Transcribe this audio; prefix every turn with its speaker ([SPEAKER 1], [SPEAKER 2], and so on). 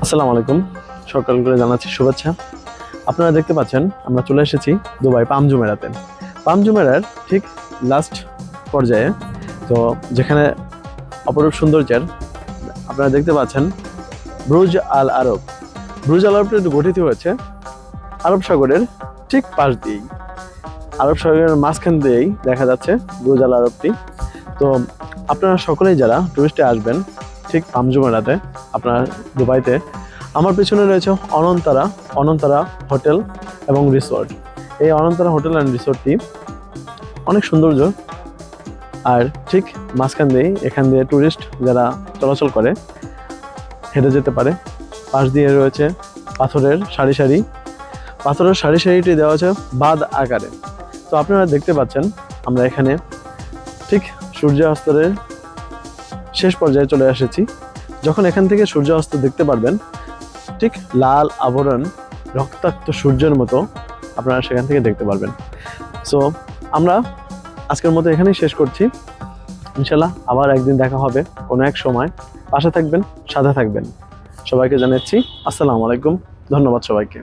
[SPEAKER 1] আসসালামু আলাইকুম। সকাল করে জানাচ্ছি শুভেচ্ছা। আপনারা দেখতে পাচ্ছেন আমরা চলে এসেছি দুবাই পাম জুমেরাতে। পাম জুমেরার ঠিক লাস্ট পর্যায়ে, তো যেখানে অপরূপ সৌন্দর্যের আপনারা দেখতে পাচ্ছেন ব্রুজ আল আরব। ব্রুজ আল আরবটি গঠিত হয়েছে আরব সাগরের ঠিক পাশ দিয়েই, আরব সাগরের মাঝখান দিয়েই দেখা যাচ্ছে ব্রুজ আল আরবটি। তো আপনারা সকলেই যারা টুরিস্টে আসবেন ঠিক পাম জুমেরাতে, আপনারা দুবাইতে, আমার পিছনে রয়েছে অনন্তরা হোটেল এবং রিসোর্ট। এই অনন্তরা হোটেল অ্যান্ড রিসোর্টটি অনেক সৌন্দর্য, আর ঠিক মাঝখান দিয়েই এখান দিয়ে ট্যুরিস্ট যারা চলাচল করে হেঁটে যেতে পারে। পাশ দিয়ে রয়েছে পাথরের সারিটি দেওয়া আছে বাঁধ আকারে। তো আপনারা দেখতে পাচ্ছেন আমরা এখানে ঠিক সূর্যাস্তের শেষ পর্যায়ে চলে এসেছি। যখন এখান থেকে সূর্যাস্ত দেখতে পারবেন, ঠিক লাল আবরণ রক্তাক্ত সূর্যের মতো আপনারা সেখান থেকে দেখতে পারবেন। সো আমরা আজকের মতো এখানেই শেষ করছি। ইনশাল্লাহ আবার একদিন দেখা হবে কোনো এক সময়। পাশে থাকবেন, সাথে থাকবেন। সবাইকে জানাচ্ছি আসসালামু আলাইকুম। ধন্যবাদ সবাইকে।